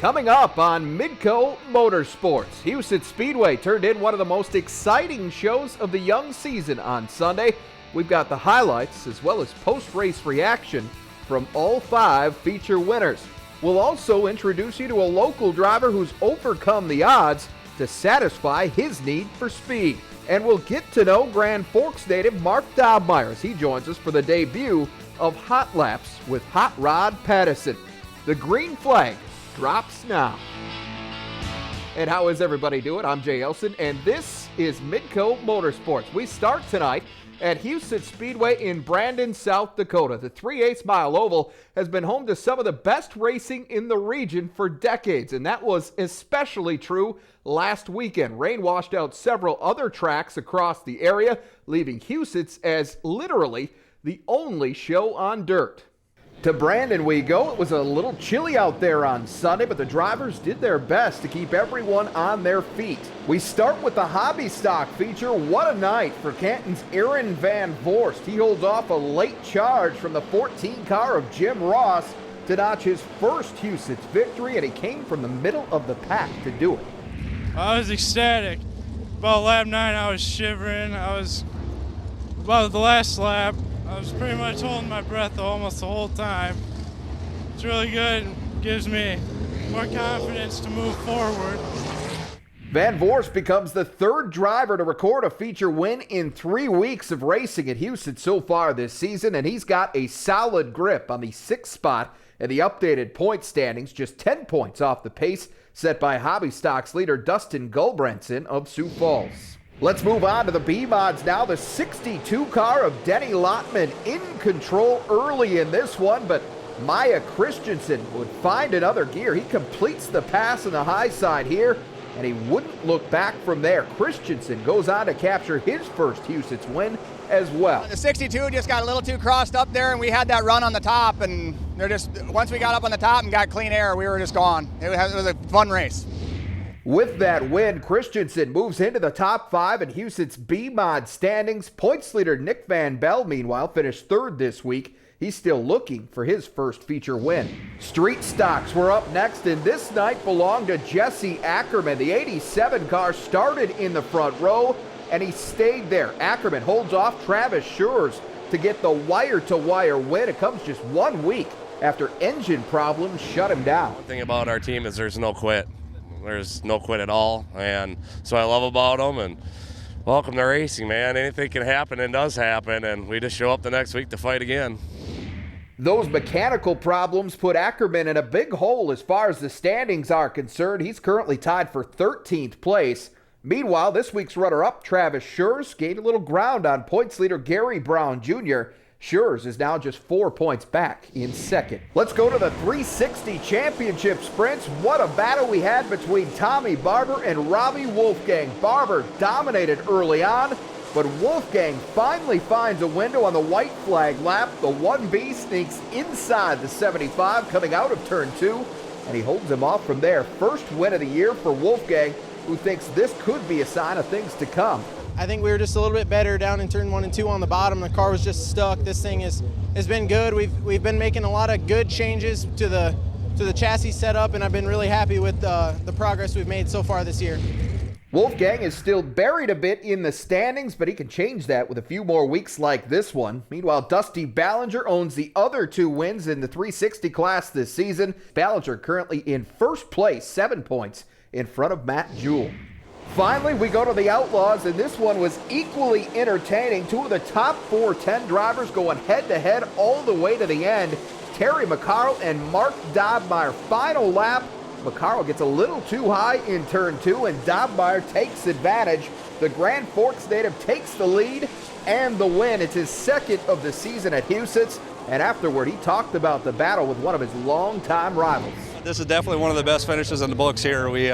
Coming up on Midco Motorsports, Huset Speedway turned in one of the most exciting shows of the young season on Sunday. We've got the highlights as well as post-race reaction from all 5 feature winners. We'll also introduce you to a local driver who's overcome the odds to satisfy his need for speed. And we'll get to know Grand Forks native Mark Dobmeier as he joins us for the debut of Hot Laps with Hot Rod Pattison. The green flag drops now. And how is everybody doing? I'm Jay Elson, and this is Midco Motorsports. We start tonight at Huset Speedway in Brandon, South Dakota. The 3/8 mile oval has been home to some of the best racing in the region for decades, and that was especially true last weekend. Rain washed out several other tracks across the area, leaving Huset's as literally the only show on dirt. To Brandon we go. It was a little chilly out there on Sunday, but the drivers did their best to keep everyone on their feet. We start with the hobby stock feature. What a night for Canton's Aaron VanVoorst. He holds off a late charge from the 14 car of Jim Ross to notch his first Huset's victory, and he came from the middle of the pack to do it. I was ecstatic. About lap 9, I was shivering. About the last lap, I was pretty much holding my breath almost the whole time. It's really good. It gives me more confidence to move forward. VanVoorst becomes the 3rd driver to record a feature win in 3 weeks of racing at Huset so far this season, and he's got a solid grip on the 6th spot in the updated point standings, just 10 points off the pace set by Hobby Stocks leader Dustin Gulbranson of Sioux Falls. Let's move on to the B-Mods now. The 62 car of Denny Lotman in control early in this one, but Miah Christensen would find another gear. He completes the pass on the high side here, and he wouldn't look back from there. Christensen goes on to capture his first Huset's win as well. The 62 just got a little too crossed up there, and we had that run on the top, and once we got up on the top and got clean air, we were just gone. It was a fun race. With that win, Christensen moves into the top 5 in Huset's B-Mod standings. Points leader Nick Van Bell, meanwhile, finished 3rd this week. He's still looking for his first feature win. Street stocks were up next, and this night belonged to Jesse Akkerman. The 87 car started in the front row, and he stayed there. Akkerman holds off Travis Schurz to get the wire-to-wire win. It comes just 1 week after engine problems shut him down. One thing about our team is there's no quit. There's no quit at all, and so I love about them, and welcome to racing, man. Anything can happen and does happen, and we just show up the next week to fight again. Those mechanical problems put Akkerman in a big hole as far as the standings are concerned. He's currently tied for 13th place. Meanwhile, this week's runner-up, Travis Schurz, gained a little ground on points leader Gary Brown Jr. Schurz is now just 4 points back in 2nd. Let's go to the 360 championship sprints. What a battle we had between Tommy Barber and Robbie Wolfgang. Barber dominated early on, but Wolfgang finally finds a window on the white flag lap. The 1B sneaks inside the 75 coming out of turn 2, and he holds him off from there. First win of the year for Wolfgang, who thinks this could be a sign of things to come. I think we were just a little bit better down in turn 1 and 2 on the bottom. The car was just stuck. This thing has been good. We've been making a lot of good changes to the chassis setup, and I've been really happy with the progress we've made so far this year. Wolfgang is still buried a bit in the standings, but he can change that with a few more weeks like this one. Meanwhile, Dusty Ballinger owns the other 2 wins in the 360 class this season. Ballinger currently in 1st place, 7 points in front of Matt Jewell. Finally, we go to the Outlaws, and this one was equally entertaining. 2 of the top 410 drivers going head-to-head all the way to the end. Terry McCarl and Mark Dobmeier. Final lap, McCarl gets a little too high in turn 2, and Dobmeier takes advantage. The Grand Forks native takes the lead and the win. It's his 2nd of the season at Huset's, and afterward he talked about the battle with one of his longtime rivals. This is definitely one of the best finishes in the books here. We,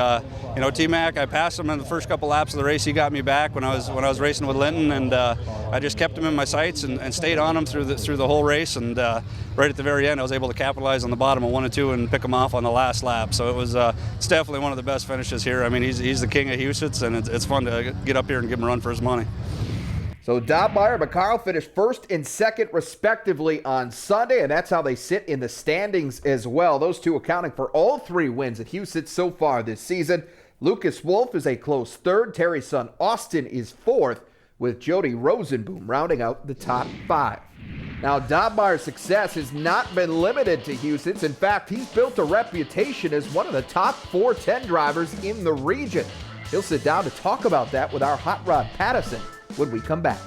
T-Mac, I passed him in the first couple laps of the race. He got me back when I was racing with Linton, and I just kept him in my sights and stayed on him through the whole race. And right at the very end, I was able to capitalize on the bottom of 1 and 2 and pick him off on the last lap. So it's definitely one of the best finishes here. I mean, he's the king of Huset's, and it's fun to get up here and give him a run for his money. So Dobmeier and McCarl finished first and second respectively on Sunday, and that's how they sit in the standings as well. Those two accounting for all 3 wins at Huset so far this season. Lucas Wolf is a close third. Terry's son Austin is fourth, with Jody Rosenboom rounding out the top 5. Now, Dobmeier's success has not been limited to Huset's. In fact, he's built a reputation as one of the top 410 drivers in the region. He'll sit down to talk about that with our Hot Rod Pattison when we come back.